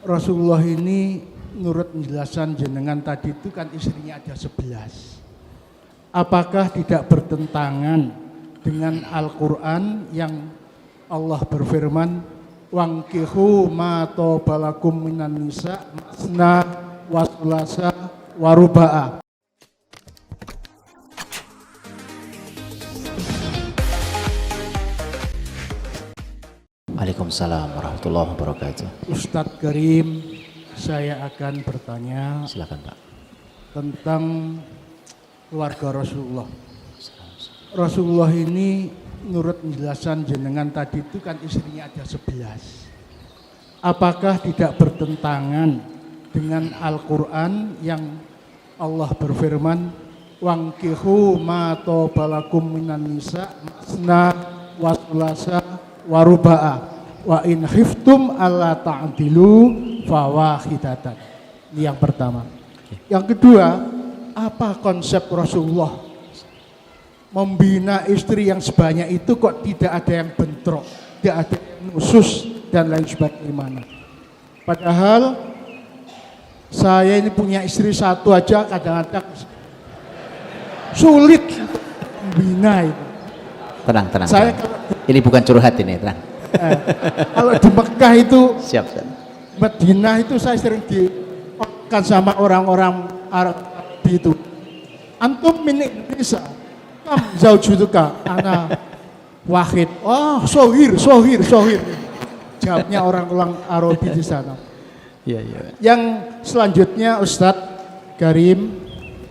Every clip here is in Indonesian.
Rasulullah ini menurut penjelasan jenengan tadi itu kan istrinya ada 11. Apakah tidak bertentangan dengan Al-Quran yang Allah berfirman, wangkihu ma tobalakum minan nisa masna wa sulasa wa ruba'a. Waalaikumsalam warahmatullahi wabarakatuh. Ustadz Karim, saya akan bertanya Silakan Pak. tentang keluarga Rasulullah. Rasulullah ini menurut penjelasan jenengan tadi itu kan istrinya ada 11. Apakah tidak bertentangan dengan Al-Quran yang Allah berfirman, wangkihu ma tobalakum minan nisa masna wa sulasa wa ruba'a wa in khiftum alla ta'dilu fawahidatan. Ini yang pertama. Yang kedua, apa konsep Rasulullah membina istri yang sebanyak itu kok tidak ada yang bentrok, tidak ada yang khusus dan lain sebagainya. Padahal saya ini punya istri satu aja kadang-kadang sulit membina itu. Tenang. Saya Ini bukan curhat ini, tenang. Kalau di Mekah itu, Siap. Madinah itu saya sering diomongkan sama orang-orang Arab itu. Antum min Indonesia, kam zaujutuka, ana wahid. Oh, sohir. Jawabnya orang-orang Arabi di sana. Iya. Yang selanjutnya Ustadz Karim,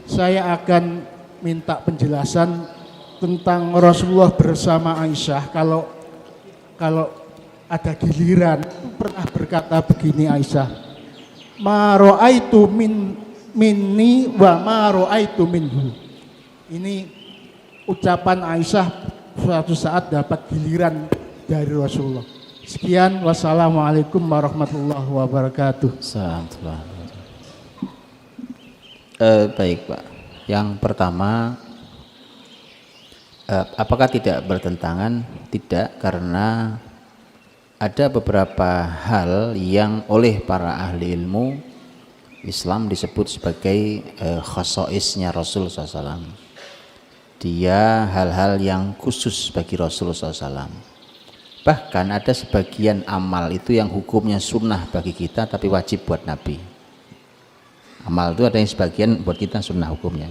saya akan minta penjelasan tentang Rasulullah bersama Aisyah. Kalau ada giliran pernah berkata begini Aisyah, ma ra'aitu minni wa ma ra'aitu minhu. Ini ucapan Aisyah suatu saat dapat giliran dari Rasulullah. Sekian, wassalamualaikum warahmatullahi wabarakatuh. Baik Pak. Yang pertama, apakah tidak bertentangan? Tidak, karena ada beberapa hal yang oleh para ahli ilmu Islam disebut sebagai khosoisnya Rasul SAW. Dia hal-hal yang khusus bagi Rasul SAW. Bahkan ada sebagian amal itu yang hukumnya sunnah bagi kita tapi wajib buat Nabi. Amal itu ada yang sebagian buat kita sunnah hukumnya,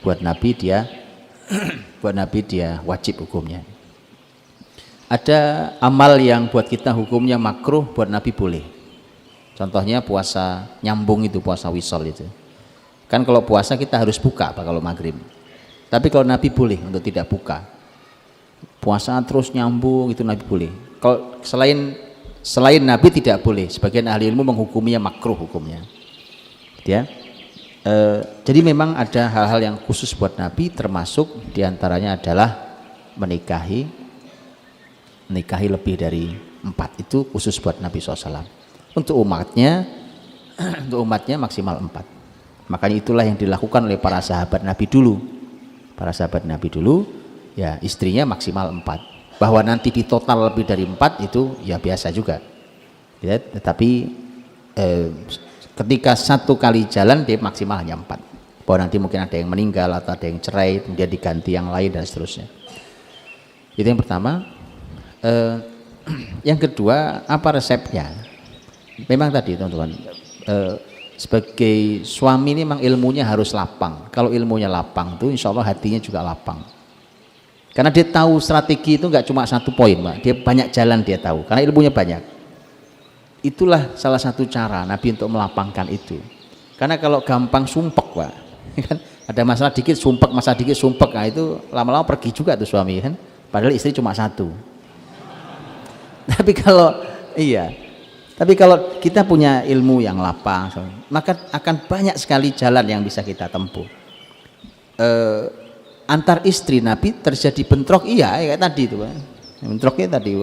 buat Nabi dia wajib hukumnya. Ada amal yang buat kita hukumnya makruh, buat Nabi boleh. Contohnya puasa nyambung itu, puasa wisol itu. Kan kalau puasa kita harus buka Pak kalau maghrib. Tapi kalau Nabi boleh untuk tidak buka. Puasa terus nyambung itu Nabi boleh. Kalau selain Nabi tidak boleh. Sebagian ahli ilmu menghukuminya makruh hukumnya. Ya. Jadi memang ada hal-hal yang khusus buat Nabi, termasuk diantaranya adalah menikahi lebih dari 4 itu khusus buat Nabi SAW. Untuk umatnya maksimal 4. Makanya itulah yang dilakukan oleh para sahabat Nabi dulu. Ya istrinya maksimal 4. Bahwa nanti di total lebih dari 4 itu ya biasa juga. Ya, tetapi ketika satu kali jalan dia maksimal hanya 4. Bahwa nanti mungkin ada yang meninggal atau ada yang cerai, kemudian diganti yang lain dan seterusnya. Itu yang pertama. Yang kedua, apa resepnya? Memang tadi teman-teman, sebagai suami ini memang ilmunya harus lapang. Kalau ilmunya lapang tuh insya Allah hatinya juga lapang. Karena dia tahu strategi itu nggak cuma satu poin Pak. Dia banyak jalan dia tahu, karena ilmunya banyak. Itulah salah satu cara Nabi untuk melapangkan itu. Karena kalau gampang sumpek Pak, kan ada masalah dikit sumpek, nah itu lama-lama pergi juga tuh suami kan. Padahal istri cuma satu. Tapi kalau kita punya ilmu yang lapang, maka akan banyak sekali jalan yang bisa kita tempuh. Antar istri Nabi terjadi bentrok, kayak tadi itu Pak. Bentroknya tadi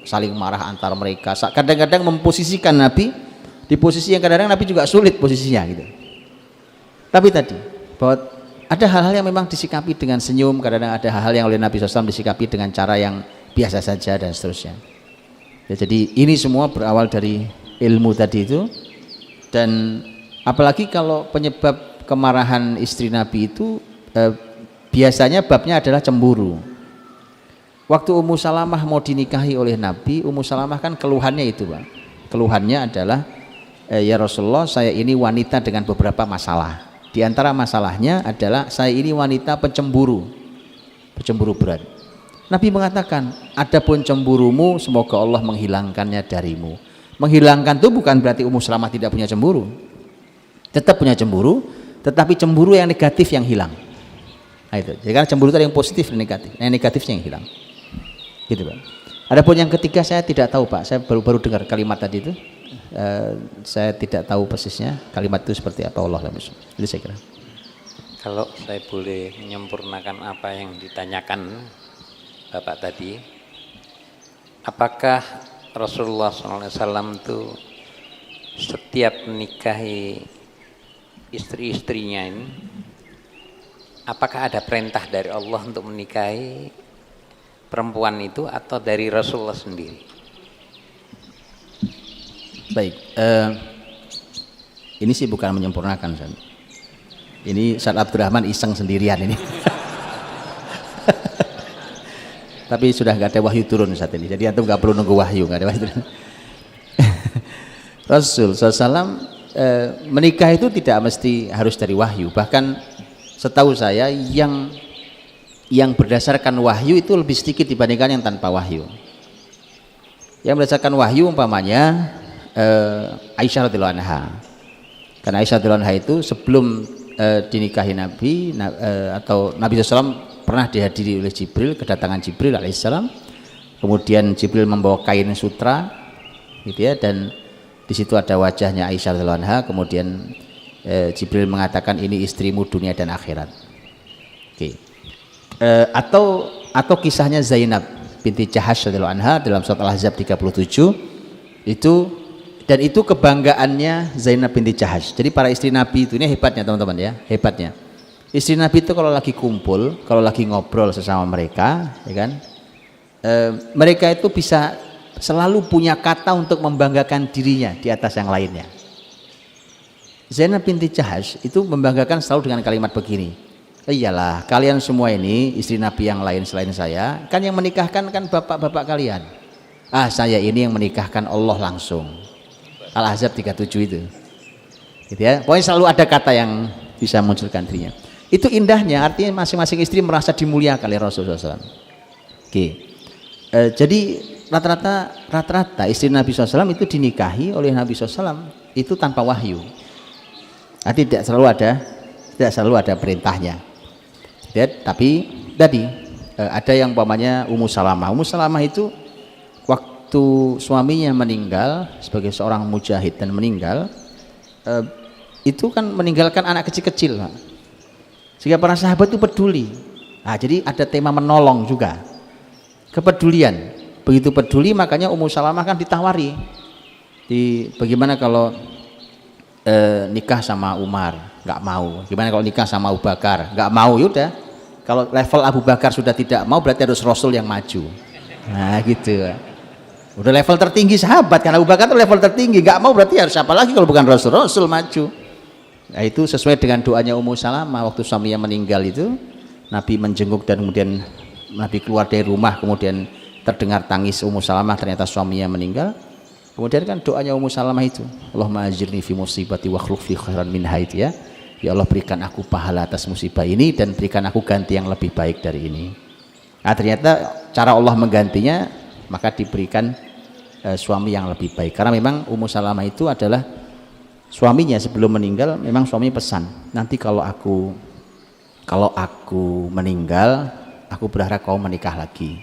saling marah antar mereka. Kadang-kadang memposisikan Nabi di posisi yang kadang-kadang Nabi juga sulit posisinya gitu. Tapi tadi bahwa ada hal-hal yang memang disikapi dengan senyum, kadang-kadang ada hal-hal yang oleh Nabi SAW disikapi dengan cara yang biasa saja dan seterusnya. Ya, jadi ini semua berawal dari ilmu tadi itu. Dan apalagi kalau penyebab kemarahan istri Nabi itu biasanya babnya adalah cemburu. Waktu Ummu Salamah mau dinikahi oleh Nabi, Ummu Salamah kan keluhannya itu, Pak. Keluhannya adalah ya Rasulullah, saya ini wanita dengan beberapa masalah. Di antara masalahnya adalah saya ini wanita pencemburu berat. Nabi mengatakan, adapun cemburumu semoga Allah menghilangkannya darimu. Menghilangkan itu bukan berarti Ummu Salamah tidak punya cemburu, tetap punya cemburu, tetapi cemburu yang negatif yang hilang. Nah itu, jadi karena cemburu itu ada yang positif dan negatif, yang negatifnya yang hilang, gitu Pak. Adapun yang ketiga saya tidak tahu Pak, saya baru dengar kalimat tadi itu. Saya tidak tahu persisnya kalimat itu seperti apa, Allah alam. Jadi saya kira. Kalau saya boleh menyempurnakan apa yang ditanyakan Bapak tadi, apakah Rasulullah SAW itu setiap menikahi istri-istrinya ini, apakah ada perintah dari Allah untuk menikahi perempuan itu atau dari Rasulullah sendiri? Baik, ini sih bukan menyempurnakan, ini Ustaz Abdurrahman iseng sendirian ini. Tapi sudah nggak ada wahyu turun saat ini, jadi antum nggak perlu nunggu wahyu, nggak ada wahyu turun. Rasul SAW menikah itu tidak mesti harus dari wahyu, bahkan setahu saya yang berdasarkan wahyu itu lebih sedikit dibandingkan yang tanpa wahyu. Yang berdasarkan wahyu umpamanya Aisyah radhiyallahu anha, karena Aisyah radhiyallahu anha itu sebelum dinikahi Nabi atau Nabi SAW pernah dihadiri oleh Jibril, kedatangan Jibril alaihissalam, kemudian Jibril membawa kain sutra gitu ya, dan di situ ada wajahnya Aisyah radhiyallahu anha, kemudian Jibril mengatakan ini istrimu dunia dan akhirat. Oke. Atau kisahnya Zainab binti Jahash radhiyallahu anha dalam surat Al-Ahzab 37 itu. Dan itu kebanggaannya Zainab binti Jahash. Jadi para istri Nabi itu, ini hebatnya teman-teman ya, hebatnya. Istri Nabi itu kalau lagi kumpul, kalau lagi ngobrol sesama mereka, ya kan, mereka itu bisa selalu punya kata untuk membanggakan dirinya di atas yang lainnya. Zainab binti Jahash itu membanggakan selalu dengan kalimat begini, iyalah kalian semua ini istri Nabi yang lain selain saya, kan yang menikahkan kan bapak-bapak kalian. Saya ini yang menikahkan Allah langsung. Al-Ahzab 37 itu gitu ya, pokoknya selalu ada kata yang bisa munculkan dirinya. Itu indahnya, artinya masing-masing istri merasa dimuliakan oleh Rasulullah SAW. Jadi rata-rata istri Nabi SAW itu dinikahi oleh Nabi SAW itu tanpa wahyu. Tidak selalu ada perintahnya ya, tapi tadi ada yang umpamanya Ummu Salamah itu waktu suaminya meninggal sebagai seorang mujahid dan meninggal, itu kan meninggalkan anak kecil-kecil, sehingga para sahabat itu peduli. Jadi ada tema menolong juga, kepedulian. Begitu peduli makanya Ummu Salamah kan ditawari, bagaimana kalau nikah sama Umar, nggak mau. Gimana kalau nikah sama Abu Bakar, nggak mau. Yaudah, kalau level Abu Bakar sudah tidak mau berarti harus Rasul yang maju. Nah gitu. Udah level tertinggi sahabat, karena Abu Bakar itu level tertinggi, nggak mau berarti harus siapa lagi kalau bukan Rasul maju. Nah itu sesuai dengan doanya Ummu Salamah waktu suaminya meninggal itu, Nabi menjenguk dan kemudian Nabi keluar dari rumah, kemudian terdengar tangis Ummu Salamah, ternyata suaminya meninggal. Kemudian kan doanya Ummu Salamah itu, Allahumma ajirni fi musibati wa akhlif fi khairan minha itu ya. Ya Allah berikan aku pahala atas musibah ini dan berikan aku ganti yang lebih baik dari ini. Nah ternyata cara Allah menggantinya, maka diberikan suami yang lebih baik, karena memang Ummu Salamah itu adalah suaminya sebelum meninggal, memang suami pesan, nanti kalau aku meninggal aku berharap kau menikah lagi.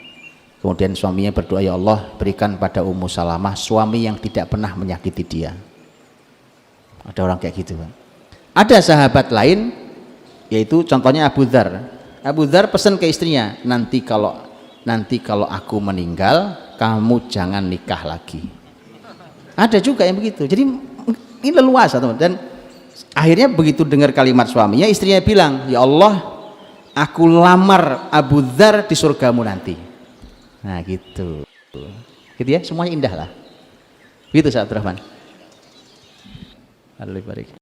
Kemudian suaminya berdoa, ya Allah berikan pada Ummu Salamah suami yang tidak pernah menyakiti dia. Ada orang kayak gitu, Pak. Ada sahabat lain, yaitu contohnya Abu Dzar pesan ke istrinya, nanti kalau aku meninggal kamu jangan nikah lagi. Ada juga yang begitu. Jadi ini leluasa, teman. Dan akhirnya begitu dengar kalimat suaminya, istrinya bilang, ya Allah aku lamar Abu Dzar di surgamu nanti. Nah gitu ya, semuanya indah lah gitu Ustaz Abdurrahman. Allah barik.